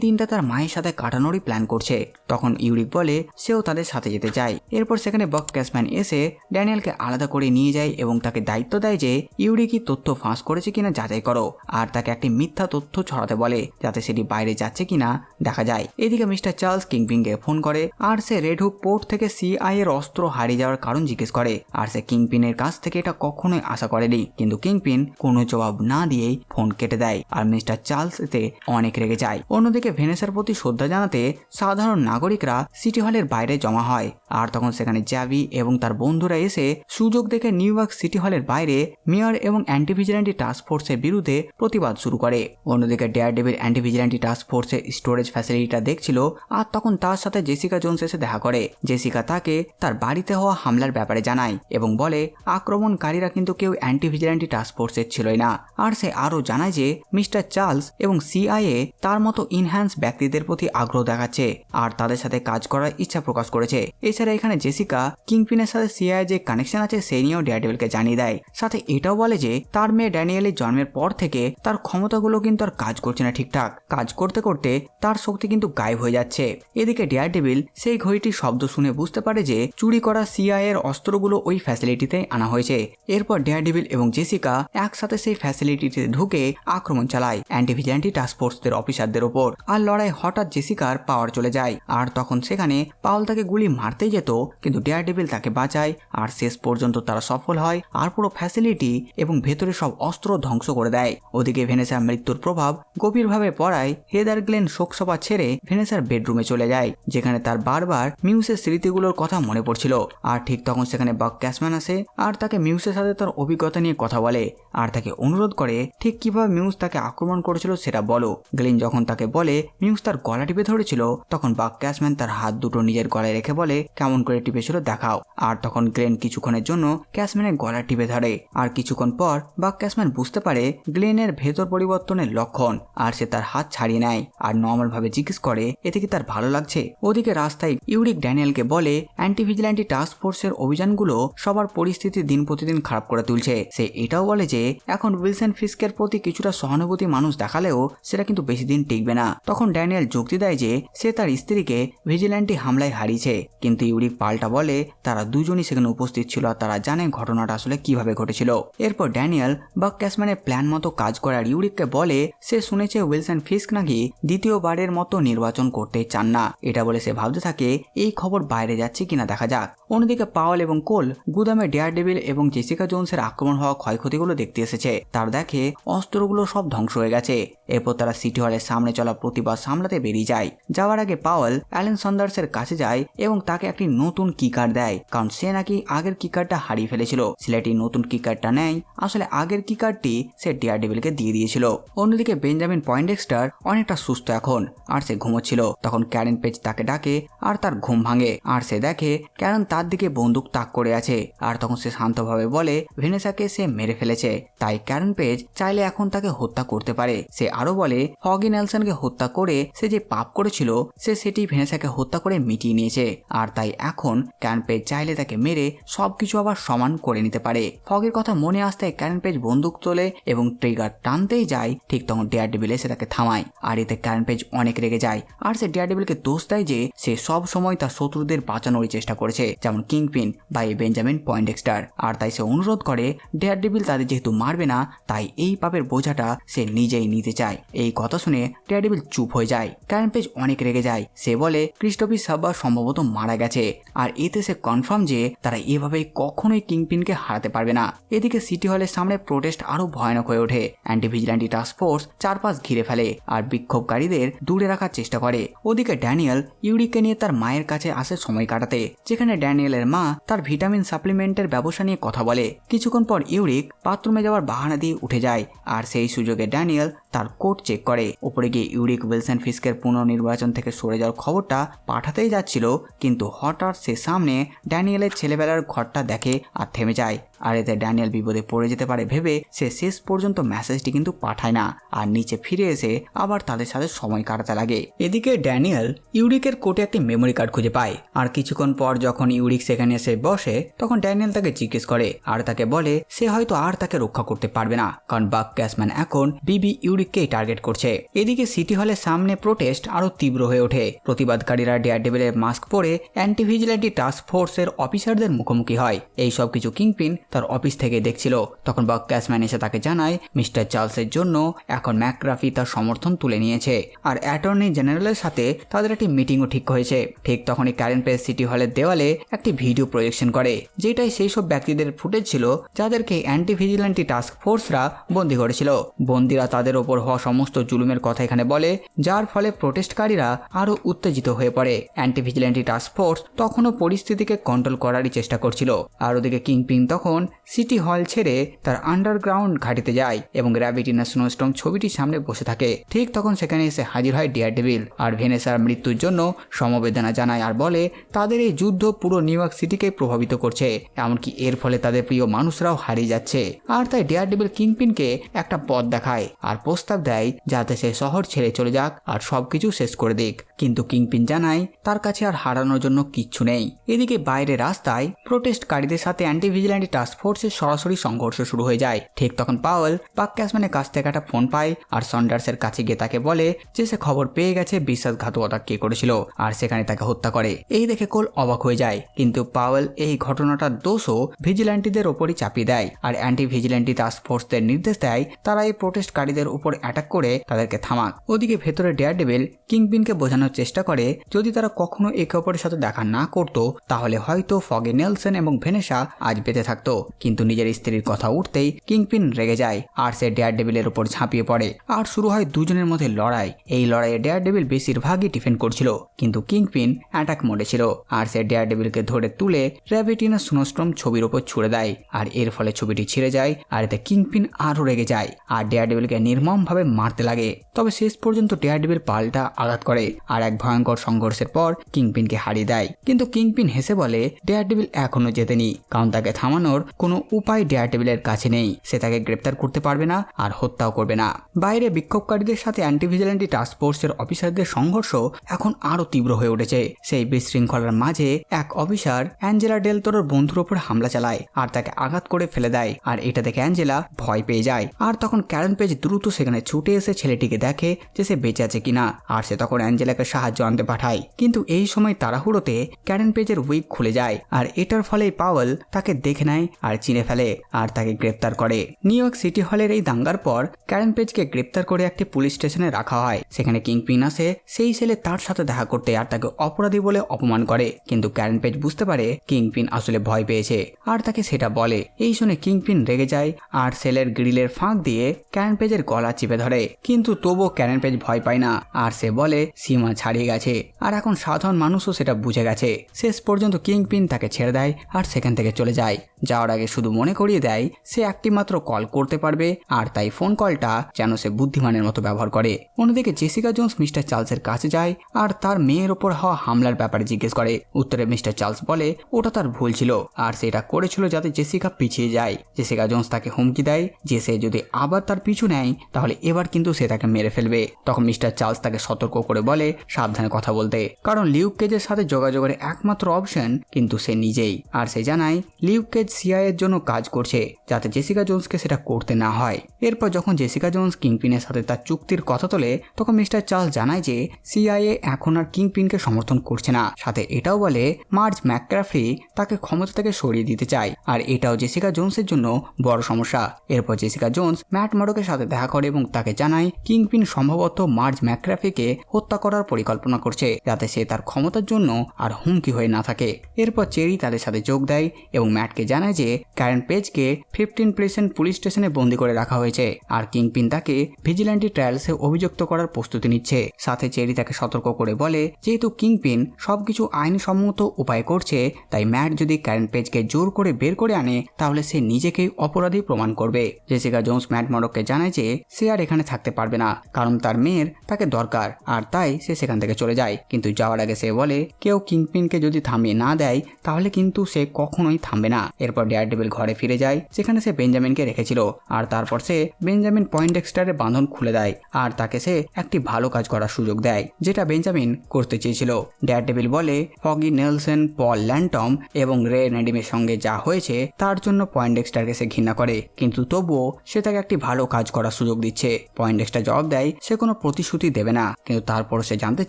দিনটা তার মায়ের সাথে কাটানোরই প্ল্যান করছে। তখন ইউরিক বলে সেও তাদের সাথে যেতে চায়। এরপর সেখানে বক ক্যাশম্যান এসে ড্যানিয়েলকে আলাদা করে নিয়ে যায় এবং তাকে দায়িত্ব দেয় যে ইউরিকই তথ্য ফাঁস করেছে কিনা যাচাই করো, আর তাকে একটি মিথ্যা তথ্য ছড়াতে বলে যাতে সেটি বাইরে যাচ্ছে কিনা দেখা যায়। এদিকে মিস্টার চার্লস কিংপিনকে ফোন করে আর সে রেড হুক পোর্ট থেকে সিআই এর অস্ত্র হারিয়ে যাওয়ার কারণ জিজ্ঞেস করে। আর সে কিংপিনের কাছ থেকে এটা কখনোই আশা করেনি, কিন্তু কিংপিন কোনো জবাব না দিয়েই ফোন কেটে দেয় আর মিস্টার চার্লস এতে অনেক রেগে যায়। অন্যদিকে ভেনেসার প্রতি শ্রদ্ধা জানাতে সাধারণ নাগরিকরা সিটি হলের বাইরে জমা হয় আর তখন সেখানে জ্যাভি এবং তার বন্ধুরা এসে সুযোগ দেখে নিউ ইয়র্ক সিটি হলের বাইরে মেয়র এবং অ্যান্টি ভিজিল্যান্টি টাস্ক ফোর্সের বিরুদ্ধে প্রতিবাদ শুরু করে। অন্যদিকে ডেয়ারডেভিল অ্যান্টি ভিজিল্যান্টি টাস্ক ফোর্সের স্টোরেজ ফ্যাসিলিটিটা দেখছিল আর তখন তার সাথে জেসিকা জোনস এসে দেখা করে। জেসিকা তাকে তার বাড়িতে হওয়া হামলার ব্যাপারে জানায় এবং বলে আক্রমণকারীরা কিন্তু কেউ অ্যান্টি ভিজিল্যান্টি টাস্ক ফোর্সের ছিলই না। আর সে আরও জানায় যে মিস্টার চার্লস এবং সিআইএ তার মতো ইনহ্যান্স ব্যক্তিদের প্রতি আগ্রহ দেখাচ্ছে আর তাদের সাথে কাজ করার ইচ্ছা প্রকাশ করেছে। এছাড়া এখানে জেসিকা কিংপিনের সাথে সিআইএ যে কানেকশন আছে সেই নিয়েও ডেয়ারডেভিলকে জানিয়ে দেয়। সাথে এটাও বলে যে তার মেয়ে ড্যানিয়েলের জন্মের পর থেকে তার ক্ষমতাগুলো কিন্তু আর কাজ করছে না ঠিকঠাক, কাজ করতে করতে তার শক্তি কিন্তু গায়েব হয়ে যাচ্ছে। এদিকে ডেয়ারডেভিল সেই ঘড়িটির শব্দ শুনে বুঝতে পারে যে চুরি করা সিআইএ এর অস্ত্রগুলো ওই ফ্যাসিলিটিতে আনা হয়েছে। এরপর ডেয়ারডেভিল এবং জেসিকা একসাথে সেই ফ্যাসিলিটিতে ঢুকে আক্রমণ চালায় অ্যান্টি ভিজিল্যান্টি টাস্ক ফোর্সের অফিসারদের ওপর। আর লড়াই হঠাৎ জেসিকার পাওয়ার চলে যায় আর তখন সেখানে পাউল তাকে গুলি মারতেই যেত, কিন্তু ডেয়ারডেভিল তাকে বাঁচায় আর শেষ পর্যন্ত তারা সফল হয় আর পুরো ফ্যাসিলিটি এবং ভেতরে সব অস্ত্র ধ্বংস করে দেয়। ওদিকে ভেনেসার মৃত্যুর প্রভাব গভীরভাবে পড়ায় হেদার গ্লেন শোকসভা ছেড়ে ভেনেসার বেডরুমে চলে যায়, যেখানে তার বারবার মিউসের স্মৃতিগুলোর কথা মনে পড়ছিল। আর ঠিক তখন সেখানে বক ক্যাশম্যান আসে আর তাকে মিউসের সাথে তার অভিজ্ঞতা নিয়ে কথা বলে আর তাকে অনুরোধ করে ঠিক কিভাবে মিউস তাকে আক্রমণ করেছিল সেটা বলো। গ্লেন যখন তাকে বলে মিউস তার গলা টিপে ধরেছিল, তখন বক ক্যাশম্যান তার হাত দুটো নিজের গলায় রেখে বলে কেমন করে টিপেছিল দেখাও। আর তখন গ্লেন কিছুক্ষণের জন্য ক্যাশম্যানের গলা টিপে ধরে আর কিছুক্ষণ পর বক ক্যাশম্যান বুঝতে পারে গ্লেনের ভেতর পরিবর্তনের লক্ষণ আর সে তার হাত ছাড়িয়ে নেয় আর নর্মাল ভাবে জিজ্ঞেস করে এতে কি তার ভালো লাগছে। ওদিকে রাস্তায় ইউরিক ড্যানিয়েলকে বলে অ্যান্টি ভিজিল্যান্টি টাস্ক ফোর্সের অভিযানগুলো সবার পরিস্থিতি দিন প্রতিদিন খারাপ করে তুলছে। সে এটাও বলে যে এখন উইলসন ফিস্কের প্রতি কিছুটা সহানুভূতি মানুষ দেখালেও সেটা কিন্তু বেশি দিন টিকবে না। তখন ড্যানিয়েল যুক্তি দেয় যে সে তার স্ত্রীকে ভিজিল্যান্টি হামলায় হারিয়েছে, কিন্তু ইউরিক পাল্টা বলে তারা দুজনই সেখানে উপস্থিত ছিল আর তারা জানে ঘটনাটা আসলে কিভাবে ঘটেছিল। এরপর ড্যানিয়েল বক ক্যাশম্যানের প্ল্যান মতো কাজ করার ইউরিককে বলে সে শুনেছে উইলসন ফিস্ক নাকি দ্বিতীয়বারের মতো নির্বাচন করতে চান না। এটা বলে সে ভাবতে থাকে এই খবর বাইরে যাচ্ছে কিনা দেখা যাক। অন্যদিকে পাওয়েল এবং কোল গুদামে ডেয়ারডেভিল এবং জেসিকা জোনসের আক্রমণ হওয়া ক্ষয়ক্ষতিগুলো দেখতে এসেছে। তার দেখে অস্ত্রগুলো সব ধ্বংস হয়ে গেছে। এরপর তারা সিটি হলের সামনে চলা প্রতিবাদ সামলাতে বেরিয়ে যায়। যাওয়ার আগে পাওয়েল অ্যালেন সন্ডার্সের কাছে যায় এবং তাকে একটি নতুন কি কার্ড দেয়, কারণ সে নাকি আগের কি কার্ডটা হারিয়ে ফেলেছিল। ছেলেটি নতুন কি কার্ডটা নেয়, আসলে আগের কি কার্ডটি সে ডেয়ারডেভিলকে দিয়ে দিয়েছিল। অন্যদিকে বেঞ্জামিন পয়েন্ডেক্সটার অনেকটা সুস্থ এখন আর সে ঘুমোচ্ছিল। তখন ক্যারেন পেজ তাকে ডাকে আর তার ঘুম ভাঙে আর সে দেখে ক্যারেন তার দিকে বন্দুক তাক করে আছে। আর তখন সে শান্তভাবে বলে ভেনেসাকে সে মেরে ফেলেছে, তাই ক্যারেন পেজ চাইলে এখন তাকে হত্যা করতে পারে। সে আরো বলে ফগি নেলসনকে হত্যা করে সে যে পাপ করেছিল সে সেটি ভেনেসাকে হত্যা করে মিটিয়ে নিয়েছে আর তাই এখন ক্যারেন পেজ চাইলে তাকে মেরে সবকিছু আবার সমান করে নিতে পারে। ফগের কথা মনে আসতে ক্যারেন পেজ বন্দুক তোলে এবং ট্রিগার টানতেই যায়। ঠিক তখন ডেয়ারডেভিল এসে তাকে থামায় আর এতে ক্যারেন পেজ অনেক রেগে যায় আর সে ডেয়ারডেভিলকে দোষ দেয় যে সে সব সময় তার শত্রুদের বাঁচানোর চেষ্টা করেছে, যেমন কিংপিন বা এই বেঞ্জামিন পয়েন্ডেক্সটার। আর তাই সে অনুরোধ করে ডেয়ারডেভিল তাদের যেহেতু মারবে না তাই এই পাপের বোঝাটা সে নিজেই নিতে চায়। এই কথা শুনে ডেয়ারডেভিল চুপ হয়ে যায়। ক্যারেন পেজ অনেক রেগে যায়। সে বলে ক্রিস্টোফি সাব্বা সম্ভবত মারা গেছে গেছে আর এতে সে কনফার্ম যে তারা এভাবে কখনোই কিংপিনকে হারাতে পারবে না। এদিকে সিটি হলের সামনে প্রোটেস্ট আরো ভয়ানক হয়ে ওঠে। অ্যান্টি ভিজিল্যান্টি টাস্ক ফোর্স চারপাশ ঘিরে ফেলে আর বিক্ষোভকারীদের দূরে রাখার চেষ্টা করে। ওদিকে ড্যানিয়েল ইউরিককে নিয়ে তার মায়ের কাছে আসে সময় কাটাতে, যেখানে ড্যানিয়েলের মা তার ভিটামিন সাপ্লিমেন্টের ব্যবসা নিয়ে কথা বলে। কিছুক্ষণ পর ইউরিক বাথরুমে যাওয়ার বাহানা দিয়ে উঠে যায় আর সেই সুযোগে ড্যানিয়েল তার কোড চেক করে। উপরে গিয়ে ইউরিক উইলসন ফিস্কের পুনর্নির্বাচন থেকে সরে যাওয়ার খবরটা পাঠাতেই যাচ্ছিল, কিন্তু হঠাৎ সে সামনে ড্যানিয়েলের ছেলেবেলার ঘরটা দেখে আর থেমে যায়। আর এতে ড্যানিয়েল বিপদে পড়ে যেতে পারে ভেবে সে শেষ পর্যন্ত মেসেজটি কিন্তু পাঠায় না আর নিচে ফিরে এসে আবার তাদের সাথে সময় কাটাতে লাগে। এদিকে ড্যানিয়েল ইউরিকের কোটে একটি মেমোরি কার্ড খুঁজে পায় আর কিছুক্ষণ পর যখন ইউরিক সেখানে এসে বসে তখন ড্যানিয়েল তাকে জিজ্ঞেস করে আর তাকে বলে সে হয়তো আর তাকে রক্ষা করতে পারবে না, কারণ বাক ক্যাশম্যান এখন বিবি ইউরিককেই টার্গেট করছে। এদিকে সিটি হলের সামনে প্রোটেস্ট আরো তীব্র হয়ে ওঠে। প্রতিবাদকারীরা ডেয়ারডেভিলের মাস্ক পরে অ্যান্টি ভিজিল্যান্টি টাস্ক ফোর্সের অফিসারদের মুখোমুখি হয়। এই সব কিছু কিংপিন তার অফিস থেকে দেখছিল। তখন বাক ক্যাশম্যান এসে তাকে জানায় মিস্টার চার্লসের জন্য এখন ম্যাকরাফি তার সমর্থন তুলে নিয়েছে আর অ্যাটর্নি জেনারেলের সাথে তাদের একটি মিটিংও ঠিক হয়েছে। ঠিক তখনই ক্যারেন পেজ সিটি হলের দেওয়ালে একটি ভিডিও প্রজেকশন করে, যেটাই সেই সব ব্যক্তিদের ফুটেজ ছিল যাদেরকে অ্যান্টি ভিজিল্যান্টি টাস্ক ফোর্সরা বন্দী করেছিল। বন্দীরা তাদের ওপর হওয়া সমস্ত জুলুমের কথা এখানে বলে, যার ফলে প্রোটেস্টকারীরা আরো উত্তেজিত হয়ে পড়ে। অ্যান্টি ভিজিল্যান্টি টাস্ক ফোর্স তখনও পরিস্থিতিকে কন্ট্রোল করারই চেষ্টা করছিল। আর ওদিকে কিংপিন তখন সিটি হল ছেড়ে তার আন্ডারগ্রাউন্ড ঘাটিতে যায় এবং গ্র্যাভিটিনা স্নোস্টর্ম ছবিটির সামনে বসে থাকে। ঠিক তখন সেখানে এসে হাজির হয় ডেয়ারডেভিল আর ভেনেসার মৃত্যুর জন্য সমবেদনা জানায় আর বলে তাদের এই যুদ্ধ পুরো নিউ ইয়র্ক সিটিকে প্রভাবিত করছে, এমনকি এর ফলে তাদের প্রিয় মানুষরাও হারিয়ে যাচ্ছে। আর তাই ডেয়ারডেভিল কিংপিনকে একটা পথ দেখায় আর প্রস্তাব দেয় যাতে সে শহর ছেড়ে চলে যাক আর সবকিছু শেষ করে দিক। কিন্তু কিংপিন জানায় তার কাছে আর হারানোর জন্য কিচ্ছু নেই। এদিকে বাইরে রাস্তায় প্রোটেস্টকারীদের সাথে অ্যান্টি ভিজিল্যান্টি টাস্ক ফোর্সের সরাসরি সংঘর্ষ শুরু হয়ে যায়। ঠিক তখন পাওয়েল বাক ক্যাশম্যানের কাছ থেকে একটা ফোন পায় আর সন্ডার্সের কাছে গিয়ে তাকে বলে যে সে খবর পেয়ে গেছে বিশ্বাসঘাতকতা কে করেছিল আর সেখানে তাকে হত্যা করে। এই দেখে কোল অবাক হয়ে যায়, কিন্তু পাওয়েল এই ঘটনাটার দোষও ভিজিল্যান্টিদের ওপরই চাপিয়ে দেয় আর অ্যান্টি ভিজিল্যান্টি টাস্ক ফোর্সদের নির্দেশ দেয় তারা এই প্রোটেস্টকারীদের উপর অ্যাটাক করে তাদেরকে থামাক। ওদিকে ভেতরে ডেয়ারডেভিল কিংপিনকে বোঝানোর চেষ্টা করে যদি তারা কখনো একে অপরের সাথে দেখা না করত তাহলে হয়তো ফগে নেলসন এবং ভেনেসা আজ বেঁচে থাকতো। কিন্তু নিজের স্ত্রীর কথা উঠতেই কিংপিন রেগে যায় আর সে ডেয়ারডেভিলের উপর ঝাঁপিয়ে পড়ে আর শুরু হয় দুজনের মধ্যে লড়াই। এই লড়াইয়ে ডেয়ারডেভিল বেশিরভাগই ডিফেন্ড করছিল, কিন্তু কিংপিন অ্যাটাক মোডে ছিল আর সে ডেয়ারডেভিলকে ধরে তুলে গ্র্যাভিটিনা স্নোস্টর্ম ছবির উপর ছুড়ে দেয় আর এর ফলে ছবিটি ছিঁড়ে যায় আর এতে কিংপিন আরো রেগে যায় আর ডেয়ারডেভিলকে নির্মমভাবে মারতে লাগে। তবে শেষ পর্যন্ত ডেয়ারডেভিল পাল্টা আঘাত করে আর এক ভয়ঙ্কর সংঘর্ষের পর কিংপিনকে হারিয়ে দেয়। কিন্তু কিংপিন হেসে বলে ডেয়ারডেভিল এখনো জেতেনি, কারণ তাকে থামানোর কোনো উপায় ডেয়ারডেভিলের কাছে নেই। সে তাকে গ্রেপ্তার করতে পারবে না আর হত্যাও করবে না। বাইরে বিক্ষোভকারীদের সাথে অ্যান্টি ভিজিল্যান্টি টাস্ক ফোর্সের অফিসারদের সংঘর্ষ এখন আরো তীব্র হয়ে উঠেছে। সেই বিশৃঙ্খলার মাঝে এক অফিসার অ্যাঞ্জেলা ডেল তোরোর বন্ধুর ওপর হামলা চালায় আর তাকে আঘাত করে ফেলে দেয় আর এটা দেখে অ্যাঞ্জেলা ভয় পেয়ে যায়। আর তখন ক্যারেন পেজ দ্রুত সেখানে ছুটে এসে ছেলেটিকে দেখে যে সে বেঁচে আছে কিনা আর সে তখন অ্যাঞ্জেলাকে সাহায্য আনতে পাঠায়। কিন্তু এই সময় তাড়াহুড়োতে ক্যারেন পেজের উইক খুলে যায় আর এটার ফলে পাওয়েল তাকে দেখে নেয় আর চিনে ফেলে আর তাকে গ্রেপ্তার করে। নিউ ইয়র্ক সিটি হলের এই দাঙ্গার পর ক্যারেন পেজকে গ্রেপ্তার করে একটি পুলিশ স্টেশনে রাখা হয়। সেখানে কিংপিন আসে সেই ছেলে তার সাথে দেখা করতে আর তাকে অপরাধী বলে অপমান করে, কিন্তু ক্যারেন পেজ বুঝতে পারে কিংপিন আসলে ভয় পেয়েছে আর তাকে সেটা বলে। এই শুনে কিংপিন রেগে যায় আর সেলের গ্রিলের ফাঁক দিয়ে ক্যারেন পেজের গলা চিপে ধরে, কিন্তু তবুও ক্যারেন পেজ ভয় পায় না আর সে বলে সীমা ছাড়িয়ে গেছে আর এখন সাধারণ মানুষও সেটা বুঝে গেছে। শেষ পর্যন্ত কিংপিন তাকে ছেড়ে দেয় আর সেখান থেকে চলে যায়। যাওয়ার আগে শুধু মনে করিয়ে দেয় সে একটি মাত্র কল করতে পারবে আর তাই ফোন কলটা যেন সে বুদ্ধিমানের মতো ব্যবহার করে। অন্যদিকে জেসিকা জোন্স মিস্টার চার্লসের কাছে যায় আর তার মেয়ের ওপর হওয়া হামলার ব্যাপারে জিজ্ঞেস করে। উত্তরে মিস্টার চার্লস বলে ওটা তার ভুল ছিল আর সেটা করেছিল যাতে জেসিকা পিছিয়ে যায়। জেসিকা জোন্স তাকে হুমকি দেয় যে সে যদি আবার তার পিছু নেয় তাহলে এবার কিন্তু সে তাকে মেরে ফেলবে। তখন মিস্টার চার্লস তাকে সতর্ক করে বলে সাবধানে কথা বলতে, কারণ লিউক কেজের সাথে যোগাযোগের একমাত্র অপশন কিন্তু সে নিজেই। আর সে জানায় লিউক কেজ সিআই এর জন্য কাজ করছে যাতে জেসিকা জোন্সকে সেটা করতে না হয়। এরপর যখন জেসিকা জোন্স কিংপিনের সাথে তার চুক্তির কথা তোলে তখন মিস্টার চার্লস জানায় যে সিআইএ এখন আর কিংপিনকে সমর্থন করছে না। সাথে এটাও বলে মার্জ ম্যাকক্রাফি তাকে ক্ষমতা থেকে সরিয়ে দিতে চায়, আর এটাও জেসিকা জোন্সের জন্য বড় সমস্যা। এরপর জেসিকা জোন্স ম্যাট মডকের সাথে দেখা করে এবং তাকে জানায় কিংপিন সম্ভবত মার্জ ম্যাকক্রাফিকে হত্যা করার পরিকল্পনা করছে যাতে সে তার ক্ষমতার জন্য আর হুমকি হয়ে না থাকে। এরপর চেরি তাদের সাথে যোগ দেয় এবং ম্যাটকে জানায় যে ক্যারেন পেজকে 15 প্লেসেন্ট পুলিশ স্টেশনে বন্দী করে রাখা হয়েছে আর কিংপিন তাকে ভিজিল্যান্টি ট্রায়ালসে অভিযুক্ত করার প্রস্তুতি নিচ্ছে। সাথে চেরি তাকে সতর্ক করে বলে যেহেতু কিংপিন সবকিছু আইনসম্মত উপায় করছে তাই ম্যাট যদি ক্যারেন পেজকে জোর করে বের করে আনে তাহলে সে নিজেকে অপরাধী প্রমাণ করবে। জেসিকা জোন্স ম্যাট মডককে জানায় যে সে আর এখানে থাকতে পারবে না কারণ তার মেয়ের তাকে দরকার আর তাই সে সেখান থেকে চলে যায়। কিন্তু যাওয়ার আগে সে বলে কেউ কিংপিনকে যদি থামিয়ে না দেয় তাহলে কিন্তু সে কখনোই থামবে না। এরপর ডেয়ারডেভিল ঘরে ফিরে যায় যেখানে সে বেঞ্জামিনকে রেখেছিল আর তারপর সে বেঞ্জামিন পয়েন্টেক্সটারের বাঁধন খুলে দেয় আর তাকে সে একটি ভালো কাজ করার সুযোগ দেয় যেটা বেঞ্জামিন করতে চেয়েছিল। ডেয়ারডেভিল বলে ফগি নেলসন, পল ল্যান্টম এবং রে নেডিমের সঙ্গে যা হয়েছে তার জন্য পয়েন্টেক্সটারকে সে ঘৃণা করে, কিন্তু তবুও সে তাকে একটি ভালো কাজ করার সুযোগ দিচ্ছে। পয়েন্টেক্সটার জবাব দেয় সে কোনো প্রতিশ্রুতি দেবে না, কিন্তু তারপর সে জানতে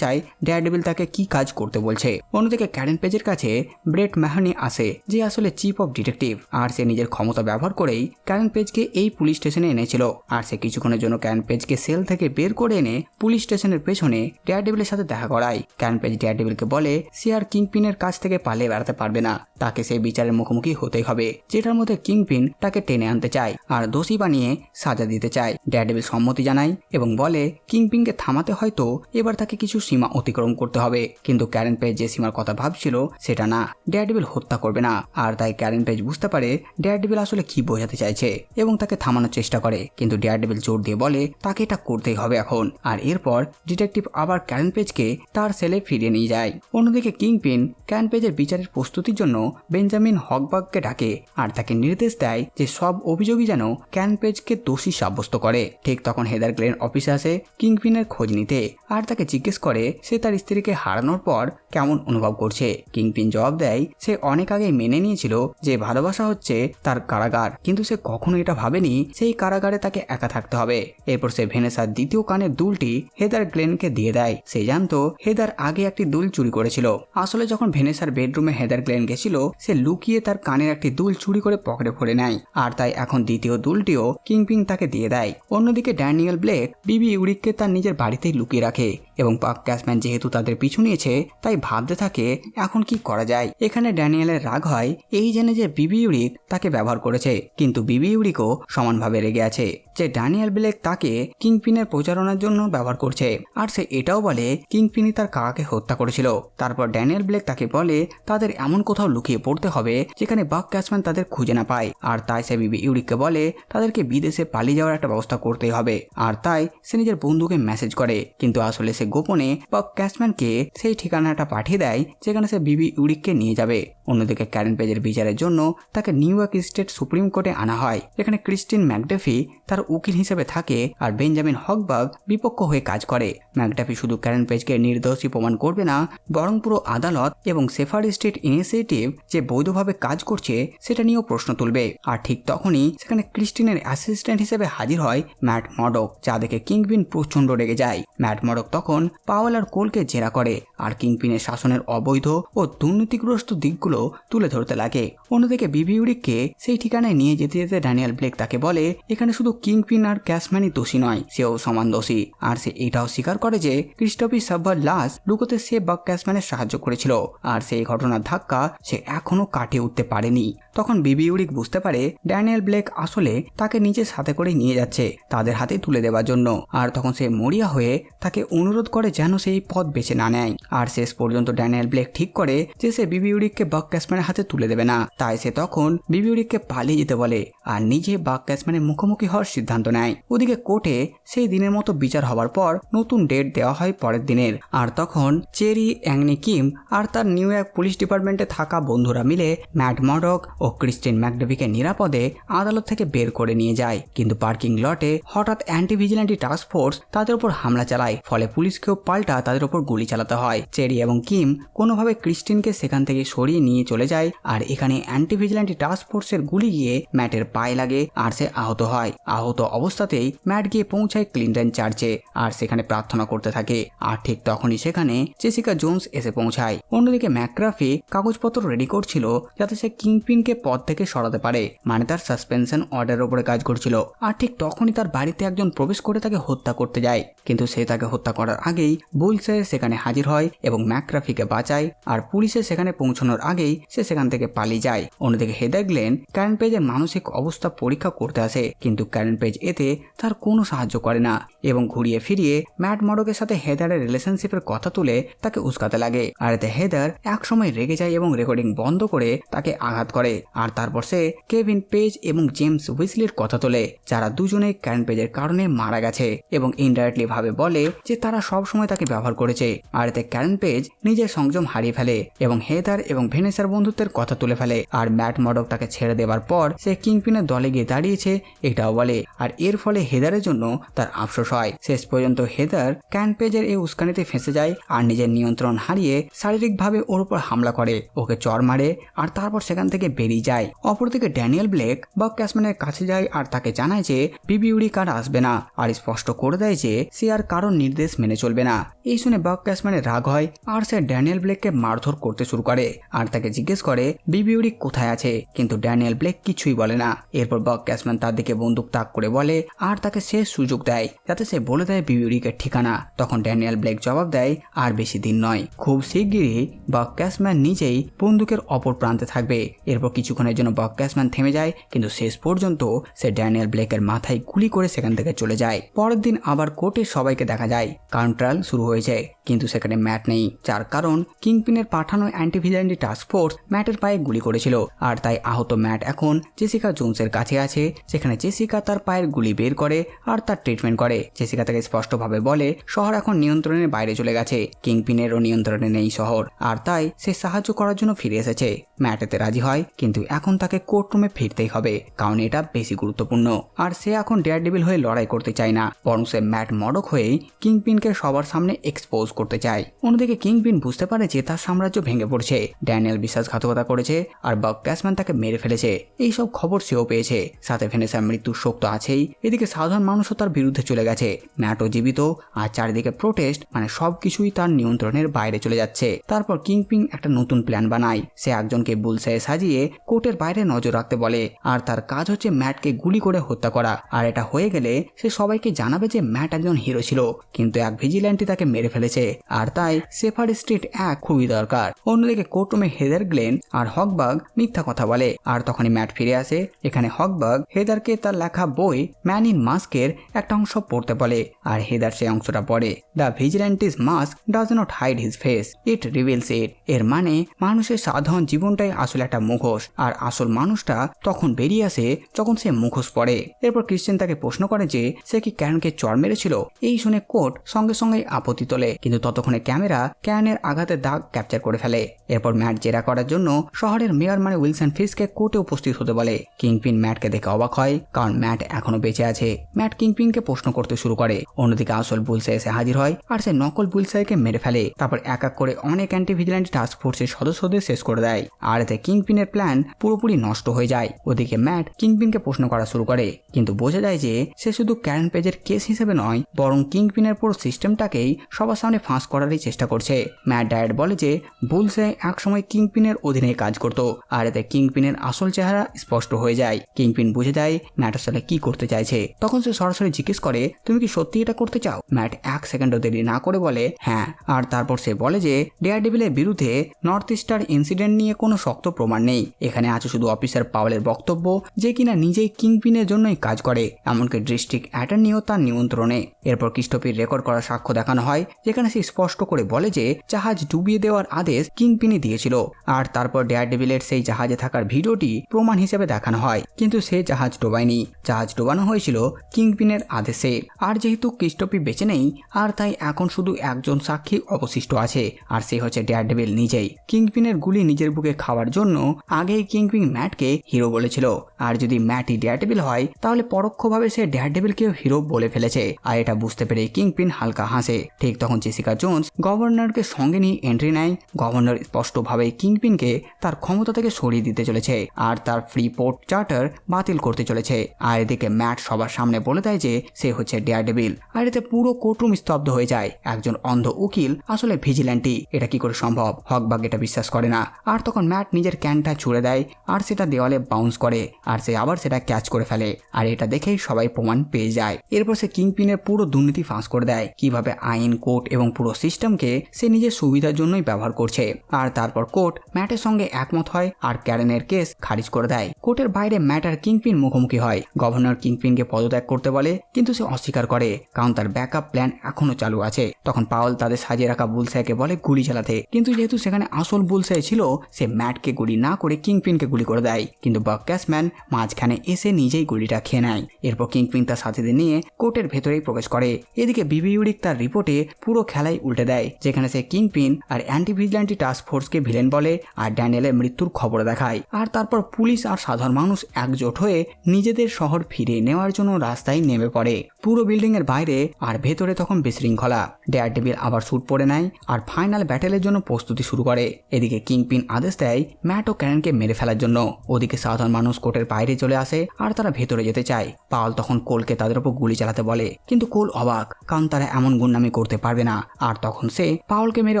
চায় ডেয়ারডেভিল তাকে কি কাজ করতে বলছে। অন্যদিকে ক্যারেন পেজের কাছে ব্রেট ম্যাহনি আসে যে আসলে চিফ অফ ডিটেকটিভ আর সে নিজের ক্ষমতা ব্যবহার করেই ক্যারেন পেজকে এই পুলিশ স্টেশনে এনেছিল আর সে কিছুক্ষণের জন্য ক্যারেন পেজকে সেল থেকে বের করে এনে পুলিশ স্টেশনের পেছনে ডেয়ারডেভিলের সাথে দেখা করায়। ক্যারেন পেজ ডেয়ারডেভিলকে বলে সে আর কিংপিনের কাছ থেকে পালিয়ে বেড়াতে পারবে না, তাকে সেই বিচারের মুখোমুখি হতেই হবে যেটার মধ্যে কিংপিন তাকে টেনে আনতে চায় আর দোষী বানিয়ে সাজা দিতে চায়। ডেয়ারডেভিল সম্মতি জানায় এবং বলে কিংপিনকে থামাতে হয়তো এবার তাকে কিছু সীমা অতিক্রম করতে হবে, কিন্তু ক্যারেন পেজ যে সীমার কথা ভাবছিল সেটা না, ডেয়ারডেভিল হত্যা করবে না। আর তাই ক্যারেন পেজ বুঝতে পারে ডেয়ারডেভিল আসলে কি বোঝাতে চাইছে এবং তাকে থামানোর চেষ্টা করে, কিন্তু ডেয়ারডেভিল জোর দিয়ে বলে তাকে এটা করতেই হবে এখন। আর এরপর ডিটেকটিভ আবার ক্যারেন পেজকে তার সেলে ফিরিয়ে নিয়ে যায়। অন্যদিকে কিংপিন ক্যারেন পেজের বিচারের প্রস্তুতির জন্য বেঞ্জামিন হকবাগকে ডাকে আর তাকে নির্দেশ দেয় যে সব অভিযোগই যেন ক্যারেন পেজকে দোষী সাব্যস্ত করে। ঠিক তখন হেদার গ্লেন অফিসে আসে কিংপিনের খোঁজ নিতে আর তাকে জিজ্ঞেস করে সে তার স্ত্রীকে হারানোর পর কেমন অনুভব করছে। কিংপিন জবাব দেয় সে অনেক আগে মেনে নিয়েছিল যে ভালোবাসা হচ্ছে তার কারাগার, কিন্তু সে কখনো এটা ভাবেনি সেই কারাগারে তাকে একা থাকতে হবে। এরপর সে ভেনেসার দ্বিতীয় কানের দুলটি হেদার গ্লেনকে দিয়ে দেয়। সে জানতো হেদার আগে একটি দুল চুরি করেছিল। আসলে যখন ভেনেসার বেডরুমে হেদার গ্লেন গেছিল সে লুকিয়ে তার কানের একটি দুল চুরি করে পকেটে ভরে নেয় আর তাই এখন দ্বিতীয় দুলটিও কিংপিন তাকে দিয়ে দেয়। অন্যদিকে ড্যানিয়েল ব্লেক বিবি ইউরিককে তার নিজের বাড়িতেই লুকিয়ে রাখে এবং পাক ক্যাশম্যান যেহেতু তাদের পিছু নিয়েছে তাই ভাবতে থাকে এখন কি করা যায়। এখানে ড্যানিয়েলের রাগ হয় এই জেনে যে বিবি ইউরিক তাকে ব্যবহার করেছে, কিন্তু বিবি ইউরিকও সমানভাবে রেগে আছে যে ড্যানিয়েল ব্লেক তাকে কিংপিনের প্রচারণার জন্য ব্যবহার করছে আর সে এটাও বলে কিংপিনই তার কাকাকে হত্যা করেছিল। তারপর ড্যানিয়েল ব্লেক তাকে বলে তাদের এমন কোথাও লুকিয়ে পড়তে হবে যেখানে বাক ক্যাশম্যান তাদের খুঁজে না পায় আর তাই সে বিবি ইউরিককে বলে তাদেরকে বিদেশে পালিয়ে যাওয়ার একটা ব্যবস্থা করতেই হবে আর তাই সে নিজের বন্ধুকে মেসেজ করে, কিন্তু আসলে সে গোপনে বাক ক্যাশম্যানকে সেই ঠিকানাটা পাঠিয়ে দেয় যেখানে সে বিবি ইউরিককে নিয়ে যাবে। অন্যদিকে ক্যারেন পেজের বিচারের জন্য তাকে নিউ ইয়র্ক স্টেট সুপ্রিম কোর্টে আনা হয় যেখানে ক্রিস্টিন ম্যাকডাফি তার উকিল হিসেবে থাকে আর বেঞ্জামিন হকবাগ বিপক্ষ হয়ে কাজ করে। ম্যাকডাফি শুধু ক্যারেন পেজকে নির্দোষী প্রমাণ করবে না বরং পুরো আদালত এবং সেফার স্টেট ইনিশিয়েটিভ যে বৈধভাবে কাজ করছে সেটা নিয়েও প্রশ্ন তুলবে। আর ঠিক তখনই সেখানে ক্রিস্টিনের অ্যাসিস্ট্যান্ট হিসেবে হাজির হয় ম্যাট মডক, যা দেখে কিংপিন প্রচন্ড রেগে যায়। ম্যাট মডক তখন পাওয়েল আর কোলকে জেরা করে আর কিংপিনের শাসনের অবৈধ ও দুর্নীতিগ্রস্ত দিকগুলো তুলে ধরতে লাগে। অন্যদিকে বিবি ইউরিককে সেই ঠিকানায় নিয়ে যেতে যেতে ড্যানিয়েল ব্লেক তাকে বলে এখানে শুধু কিংপিন আর ক্যাশম্যানই দোষী নয়, সেও সমান দোষী। আর সে এটাও স্বীকার করে যে ক্রিস্টোফি সাব্বার লাশ লুকোতে সে বাক ক্যাশম্যানের সাহায্য করেছিল আর সেই ঘটনার ধাক্কা সে এখনো কাটিয়ে উঠতে পারেনি। তখন বিবি ইউরিক বুঝতে পারে ড্যানিয়েল ব্লেক আসলে তাকে নিজের সাথে করে নিয়ে যাচ্ছে তাদের হাতে তুলে দেওয়ার জন্য, আর তখন সে মরিয়া হয়ে তাকে অনুরোধ করে যেন সেই পথ বেছে না নেয়। আর শেষ পর্যন্ত ড্যানিয়েল ব্লেক ঠিক করে যে সে বিবি ইউরিককে বাক ক্যাশম্যানের হাতে তুলে দেবে না, তাই সে তখন বিবি ইউরিককে পালিয়ে যেতে বলে আর নিজে বাক ক্যাশম্যানের মুখোমুখি হওয়ার সিদ্ধান্ত নেয়। ওদিকে কোর্টে সেই দিনের মতো বিচার হওয়ার পর নতুন ডেট দেওয়া হয় পরের দিনের। আর তখন চেরি, অ্যাংনি কিম আর তার নিউ ইয়র্ক পুলিশ ডিপার্টমেন্টে থাকা বন্ধুরা মিলে ম্যাট মডক ও ক্রিস্টিন ম্যাকডাফিকে নিরাপদে আদালত থেকে বের করে নিয়ে যায়, কিন্তু পার্কিং লটে হঠাৎ অ্যান্টি ভিজিল্যান্টি টাস্ক ফোর্স তাদের উপর হামলা চালায়, ফলে পুলিশকেও পাল্টা তাদের উপর গুলি চালাতে হয়। চেরি এবং কিম কোনোভাবে ক্রিস্টিনকে সেখান থেকে সরিয়ে নিয়ে চলে যায়। আর এখানে অ্যান্টি ভিজিল্যান্টি টাস্ক ফোর্সের গুলি গিয়ে ম্যাটের পায়ে লাগে আর সে আহত হয়। আহত অবস্থাতেই ম্যাট গিয়ে পৌঁছায় ক্লিনটন চার্চে আর সেখানে প্রার্থনা করতে থাকে। আর ঠিক তখনই সেখানে জেসিকা জোন্স এসে পৌঁছায়। অন্যদিকে ম্যাকগ্রাফি কাগজপত্র রেডি করছিল যাতে সে কিংপিনকে পদ থেকে সরাতে পারে, মানে তার সাসপেনশন অর্ডারের উপরে কাজ করছিল। আর ঠিক তখনই তার বাড়িতে একজন প্রবেশ করে তাকে হত্যা করতে যায়, কিন্তু সে তাকে হত্যা করার আগেই বুলসে সেখানে হাজির হয় এবং ম্যাকগ্রাফিকে বাঁচায়। আর পুলিশে সেখানে পৌঁছানোর আগেই সে সেখান থেকে পালিয়ে যায়। অন্যদিকে হেদার গ্লেন ক্যারেন পেজের মানসিক অবস্থা পরীক্ষা করতে আসে, কিন্তু ক্যারেন পেজ এতে তার কোনো সাহায্য করে না এবং ঘুরিয়ে ফিরিয়ে ম্যাট মডকের সাথে হেদারের রিলেশনশিপের কথা তুলে তাকে উস্কাতে লাগে। আর এতে হেদার একসময় রেগে যায় এবং রেকর্ডিং বন্ধ করে তাকে আঘাত করে। আর তারপর সে কেভিন পেজ এবং জেমস উইসলির কথা তোলে, যারা দুজনেই ক্যারেন পেজের কারণে মারা গেছে এবং ইনডাইরেক্টলি ভাবে বলে যে তারা সব সময় তাকে ব্যবহার করেছে। আর এতে ক্যারেন পেজ নিজের সংযম হারিয়ে ফেলে এবং হেদার এবং ভেনেসার বন্ধুত্বের কথা তুলে ফেলে। আর ম্যাট মডক তাকে ছেড়ে দেওয়ার পর সে কিংপিনের দলে গিয়ে দাঁড়িয়েছে এটাও বলে। আর এর ফলে হেদারের জন্য তার আফসোস হয়। শেষ পর্যন্ত হেদার ক্যারেন পেজের এই উস্কানিতে ফেঁসে যায় আর নিজের নিয়ন্ত্রণ হারিয়ে শারীরিকভাবে ওর উপর হামলা করে, ওকে চড় মারে আর তারপর সেখান থেকে বেরিয়ে যায়। অপরদিকে ড্যানিয়েল ব্লেক বব ক্যাসম্যানের কাছে যায় আর তাকে জানায় যে বিবি ইউরিক আর আসবে না, আর স্পষ্ট করে দেয় যে সে আর কারোর নির্দেশ মেনে চলবে না। এই শুনে বব ক্যাসম্যানের রাগ হয় আর সে ড্যানিয়েল ব্লেককে মারধর করতে শুরু করে আর তাকে জিজ্ঞেস করে বিবি ইউরিক কোথায় আছে, কিন্তু ড্যানিয়েল ব্লেক কিছুই বলে না। এরপর বব ক্যাসম্যান তার দিকে বন্দুক তাক করে বলে আর তাকে শেষ সুযোগ দেয় যাতে সে বলে দেয় বিবি ইউরিকের ঠিকানা। তখন ড্যানিয়েল ব্লেক জবাব দেয় আর বেশি দিন নয়, খুব শিগগিরই বব ক্যাসম্যান নিজেই বন্দুকের অপর প্রান্তে থাকবে। এরপর কিছুক্ষণের জন্য বব ক্যাসম্যান থেমে যায়, কিন্তু শেষ পর্যন্ত সে ড্যানিয়েল ব্লেকের মাথায় গুলি করে সেখান থেকে চলে যায়। পরের দিন আবার কোর্টে সবাইকে দেখা যায়, কারণ ট্রায়াল শুরু হয়েছে, কিন্তু সেখানে ম্যাট নেই, যার কারণ কিংপিনের পাঠানো অ্যান্টি ভিজিল্যান্টি টাস্ক ফোর্স ম্যাটের পায়ে গুলি করেছিল। আর তাই আহত ম্যাট এখন জেসিকা জোন্সের কাছে আছে, সেখানে জেসিকা তার পায়ের গুলি বের করে আর তার ট্রিটমেন্ট করে। জেসিকা তাকে স্পষ্টভাবে বলে শহর এখন নিয়ন্ত্রণের বাইরে চলে গেছে, কিংপিনেরও নিয়ন্ত্রণে নেই শহর, আর তাই সে সাহায্য করার জন্য ফিরে এসেছে। ম্যাট এতে রাজি হয়, কিন্তু এখন তাকে কোর্টরুমে ফিরতেই হবে কারণ এটা বেশি গুরুত্বপূর্ণ। আর সে এখন ডেয়ারডেভিল হয়ে লড়াই করতে চায় না, বরং সে ম্যাট মডক হয়েই কিংপিনকে সবার সামনে এক্সপোজ করতে চায়। অন্যদিকে কিংপিন বুঝতে পারে যে তার সাম্রাজ্য ভেঙে পড়ছে, ড্যানিয়েল বিশ্বাসঘাতকতা করেছে আর বব ক্যাসম্যান তাকে মেরে ফেলেছে। এইসব খবর সেও পেয়েছে, সাথে ভেনেসার মৃত্যুর শোক তো আছেই, এদিকে সাধারণ মানুষও তার বিরুদ্ধে চলে গেছে, ম্যাটও জীবিত আর চারিদিকে প্রোটেস্ট, মানে সবকিছুই তার নিয়ন্ত্রণের বাইরে চলে যাচ্ছে। তারপর কিংপিন একটা নতুন প্ল্যান বানায়, সে একজনকে বুলসায় সাজিয়ে কোর্টের বাইরে নজর রাখতে বলে আর তার কাজ হচ্ছে ম্যাটকে গুলি করে হত্যা করা। আর এটা হয়ে গেলে সে সবাইকে জানাবে যে ম্যাট একজন হিরো ছিল, কিন্তু এক ভিজিল্যান্টি তাকে মেরে ফেলেছে আর তাই সেফার স্ট্রিট এক খুবই দরকার। অন্যদিকে কোর্টরুমে হেদার গ্লেন আর হকবাগ মিথ্যা কথা বলে আর তখনই ম্যাট ফিরে আসে। এখানে হকবাগ হেদারকে তার লেখা বই ম্যান ইন মাস্কের একটা অংশ পড়তে বলে আর হেদার সেই অংশটা পড়ে, the vigilante's mask does not hide his face, it reveals it. এর মানে মানুষের সাধারণ জীবনটাই আসলে একটা মুখোশ আর আসল মানুষটা তখন বেরিয়ে আসে যখন সে মুখোশ পড়ে। এরপর ক্রিশ্চিয়ান তাকে প্রশ্ন করে যে সে কি ক্যারনকে চড় মেরেছিল। এই শুনে কোর্ট সঙ্গে সঙ্গে আপত্তি তোলে, কিন্তু ততক্ষণে ক্যামেরা ক্যারনের আঘাতের দাগ ক্যাপচার করে ফেলে। এরপর ম্যাট জেরা করার জন্য শহরের মেয়র মানে উইলসন ফিস্ককে কোর্টে উপস্থিত হতে বলে। কিংপিন ম্যাটকে দেখে অবাক হয় কারণ ম্যাট এখনো বেঁচে আছে। ম্যাট কিংপিনকে প্রশ্ন করতে শুরু করে। অন্যদিকে আসল বুলসাই এসে হাজির হয় আর সে নকল বুলসাইকে মেরে ফেলে। তারপর এক এক করে অনেক অ্যান্টি ভিজিল্যান্টি টাস্ক ফোর্সের সদস্যদের শেষ করে দেয় আর এতে কিংপিনের প্ল্যান পুরোপুরি নষ্ট হয়ে যায়। ওদিকে ম্যাট কিংপিনকে প্রশ্ন করা শুরু করে, কিন্তু বোঝা যায় যে সে শুধু ক্যারেন পেজের কেস হিসেবে নয়, বরং কিংপিনের পুরো সিস্টেমটাকেই সবার সামনে ফাঁস করারই চেষ্টা করছে। ম্যাট ডায়েট বলে যে বুলসাই একসময় কিংপিনের অধীনে কাজ করত আর এতে কিংপিনের আসল চেহারা স্পষ্ট হয়ে যায়। কিংপিন বুঝে যায় ম্যাট আসলে কি করতে চাইছে। তখন সে সরাসরি জিজ্ঞেস করে তুমি কি সত্যি এটা করতে চাও। ম্যাট এক সেকেন্ডও দেরি না করে বলে হ্যাঁ। আর তারপর সে বলে যে ডেয়ারডেভিলের বিরুদ্ধে নর্থ ইস্টার ইনসিডেন্ট নিয়ে কোনো শক্ত প্রমাণ নেই, এখানে আছে শুধু অফিসার পাওয়েলের বক্তব্য যে কিনা নিজেই কিংপিনের জন্যই কাজ করে, এমনকি ডিস্ট্রিক্ট অ্যাটর্নিও তার নিয়ন্ত্রণে। এরপর ক্রিস্টোফির রেকর্ড করা সাক্ষ্য দেখানো হয় যেখানে সে স্পষ্ট করে বলে যে জাহাজ ডুবিয়ে দেওয়ার আদেশ কিংপিনই দিয়েছিল। আর তারপর ডেয়ারডেভিলের সেই জাহাজে থাকার ভিডিওটি প্রমাণ হিসেবে দেখানো হয়, কিন্তু সে জাহাজ ডোবায়নি। জাহাজ ডোবানো হয়েছিল কিংপিনের আদেশে। আর যেহেতু ক্রিস্টোফি বেঁচে নেই আর তাই এখন শুধু একজন সাক্ষী অবশিষ্ট আছে, আর সে হচ্ছে ডেয়ারডেভিল নিজেই। কিংপিনের গুলি নিজের বুকে খাওয়ার জন্য আগেই কিংপিন ম্যাটকে হিরো বলেছিল, আর যদি ম্যাটই ডেয়ারডেভিল হয় তাহলে পরোক্ষভাবে সে ডেয়ারডেভিলকেও হিরো বলে ফেলেছে। আর এটা বুঝতে পেরে কিংপিন হালকা হাসে। ঠিক তখন জেসিকা জোন্স গভর্নরকে সঙ্গে নিয়ে এন্ট্রি নেয়। গভর্নর স্পষ্টভাবে কিংপিনকে তার ক্ষমতা থেকে সরিয়ে দিতে চলেছে আর তার ফ্রি পোর্ট চার্টার বাতিল করতে চলেছে। আর এদিকে ম্যাট সবার সামনে বলে দেয় যে সে হচ্ছে ডেয়ারডেভিল। আর এতে পুরো কোর্টরুম স্তব্ধ হয়ে যায়। একজন অন্ধ উকিল আসলে ভিজিল্যান্টি, এটা কি করে সম্ভব? হকবাগ এটা বিশ্বাস করে না। আর তখন ম্যাট নিজের ক্যানটা ছুড়ে দেয় আর সেটা দেওয়ালে বাউন্স করে আর সে আবার সেটা ক্যাচ করে ফেলে। আর এটা দেখেই সবাই প্রমাণ পেয়ে যায়। এরপর সে কিংপিনের পুরো দুর্নীতি ফাঁস করে দেয়, কিভাবে আইন, কোর্ট এবং পুরো সিস্টেমকে সে নিজের সুবিধার জন্যই ব্যবহার করছে। আর তারপর কোর্ট ম্যাটের সঙ্গে একমত হয় আর ক্যারেনের কেস খারিজ করে দেয়। কোর্টের বাইরে ম্যাট আর কিংপিন মুখোমুখি হয়। গভর্নর কিংপিনকে পদত্যাগ করতে বলে, কিন্তু সে অস্বীকার করে কারণ তার ব্যাকআপ প্ল্যান এখনো চালু আছে। তখন পাওয়েল তাদের সাজিয়ে রাখা বুলসাইকে বলে গুলি চালাতে, কিন্তু যেহেতু সেখানে আসল বুলসাই ছিল সে ম্যাটকে গুলি না করে কিংপিনকে গুলি করে দেয়। কিন্তু বাকক্যাশম্যান মাঝখানে এসে নিজেই গুলিটা খেয়ে নেয়। এরপর কিংপিন তার সাথীদের নিয়ে কোর্টের ভেতরেই প্রবেশ করে। এদিকে বিবি ইউরিক তার রিপোর্টে পুরো খেলাই উল্টে দেয়, যেখানে সে কিংপিন আর অ্যান্টি ভিজিল্যান্টি টাস্ক ফোর্সকে ভিলেন বলে আর ড্যানিয়েলের মৃত্যুর খবর দেখায়। আর তারপর পুলিশ আর সাধারণ মানুষ একজোট হয়ে নিজেদের শহর ফিরিয়ে নেওয়ার জন্য রাস্তায় নেমে পড়ে। পুরো বিল্ডিং এর বাইরে আর ভেতরে তখন বিশৃঙ্খলা। ডেয়ারডেভিল আবার স্যুট পরে নেয় আর ফাইনাল ব্যাটেলের জন্য প্রস্তুতি শুরু করে। এদিকে কিংপিন আদেশ দেয় ম্যাট ও ক্যারেনকে মেরে ফেলার জন্য। ওদিকে সাধারণ মানুষ কোর্টের বাইরে চলে আসে আর তারা ভেতরে যেতে চায়। পাওয়েল তখন কোলকে তাদের উপর গুলি চালাতে বলে, কিন্তু কোল অবাক, কারণ তারা এমন গুন্ডামি করতে পারবে না। আর তখন সে পাওয়েলকে মেরে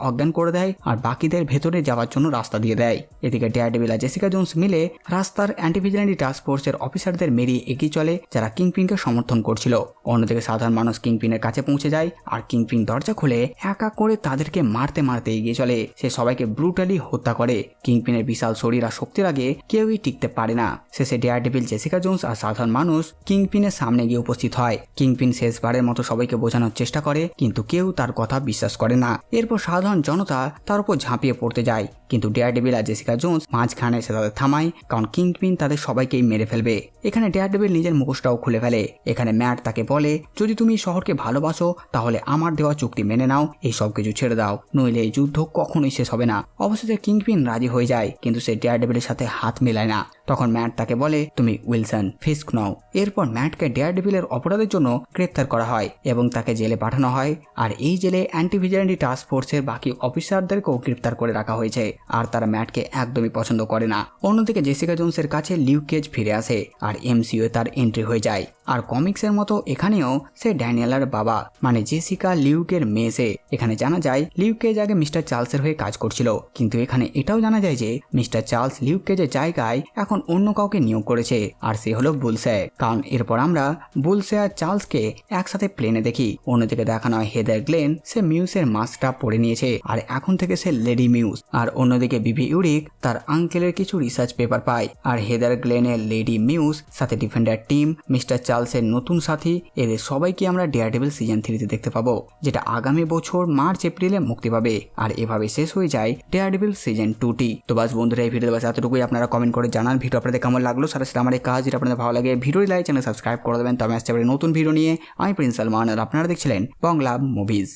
অজ্ঞান করে দেয় আর বাকিদের ভেতরে যাওয়ার জন্য রাস্তা দিয়ে দেয়। এদিকে ডেয়ারডেভিল আর জেসিকা জোন্স মিলে রাস্তার অ্যান্টি ভিজিল্যান্টি টাস্ক ফোর্সের অফিসারদের মেরিয়ে এগিয়ে চলে, যারা কিংপিনকে সমর্থন করছিল। অন্যদিকে সাধারণ মানুষ কিংপিনের কাছে পৌঁছে যায় আর কিংপিন দরজা খুলে একা করে তাদেরকে মারতে মারতে এগিয়ে চলে। সে সবাইকে ব্রুটালি হত্যা করে। কিংপিনের বিশাল শরীর আর শক্তির আগে কেউই টিকতে পারে না। শেষে ডেয়ারডেভিল, জেসিকা জোন্স আর সাধারণ মানুষ কিংপিনের সামনে গিয়ে উপস্থিত হয়। কিংপিন শেষবারের মতো সবাইকে বোঝানোর চেষ্টা করে, কিন্তু কেউ তার কথা বিশ্বাস করে না। এরপর সাধারণ জনতা তার উপর ঝাঁপিয়ে পড়তে যায়, কিন্তু ডেয়ারডেভিল আর জেসিকা জোন্স মাঝখানে এসে তাদের থামায়, কারণ কিংপিন তাদের সবাইকেই মেরে ফেলবে। এখানে ডেয়ারডেভিল নিজের মুখোশটাও খুলে ফেলে। এখানে ম্যাট তাকে বলে, যদি তুমি শহরকে ভালোবাসো তাহলে আমার দেওয়া চুক্তি মেনে নাও, এই সব কিছু ছেড়ে দাও, নইলে এই যুদ্ধ কখনোই শেষ হবে না। অবশেষে কিংপিন রাজি হয়ে যায়, কিন্তু সে ডেয়ারডেভিলের সাথে হাত মেলায় না। তখন ম্যাট তাকে বলে, তুমি উইলসন ফিস্ক নও। এরপর ম্যাটকে ডেয়ারডেভিলের অপরাধের জন্য গ্রেপ্তার করা হয় এবং তাকে জেলে পাঠানো হয়। আর এই জেলে অ্যান্টি ভিজিল্যান্টি টাস্ক ফোর্সের বাকি অফিসারদেরকেও গ্রেপ্তার করে রাখা হয়েছে, আর তারা ম্যাটকে একদমই পছন্দ করে না। অন্যদিকে জেসিকা জোন্সের কাছে লিউক কেজ ফিরে আসে আর এমসিইউ তার এন্ট্রি হয়ে যায়। আর কমিক্সের মতো এখানেও সে ড্যানিয়েলার বাবা, মানে জেসিকা লিউকের মেয়ে। সে এখানে জানা যায় লিউক কেজ আগে মিস্টার চার্লসের হয়ে কাজ করছিল, কিন্তু এখানে এটাও জানা যায় যে মিস্টার চার্লস লিউক কেজের জায়গায় এখন অন্য কাউকে নিয়োগ করেছে, আর সে হলো বুলসে। কারণ এরপর আমরা বুলসে আর চার্লসকে একসাথে প্লেনে দেখি। অন্যদিকে দেখানো হয় হেদার গ্লেন, সে মিউসের মাস্কটা পরে নিয়েছে আর এখন থেকে সে লেডি মিউস। আর অন্যদিকে বিবি ইউরিক তার আঙ্কেলের কিছু রিসার্চ পেপার পায়। আর হেদার গ্লেনের লেডি মিউস, সাথে ডিফেন্ডার টিম, মিস্টার চার্লসের নতুন সাথী, এদের সবাইকে আমরা ডেয়ারডেভিল সিজন 3-তে দেখতে পাবো, যেটা আগামী বছর মার্চ এপ্রিলে মুক্তি পাবে। আর এভাবে শেষ হয়ে যায় ডেয়ারডেভিল সিজন 2টি। তো বাস বন্ধুরা, এই ভিডিওতে বাস এতটুকুই। আপনারা কমেন্ট করে জানান ভিডিও আপনাদের কেমন লাগলো। সাথে সাথে আমার এই কাজ যেটা আপনাদের ভালো লাগে ভিডিও লাইক, চ্যানেল সাবস্ক্রাইব করে দেবেন। তবে আসতে পারে নতুন ভিডিও নিয়ে। আমি প্রিন্স সালমান আর আপনারা দেখছিলেন বাংলা মুভিজ।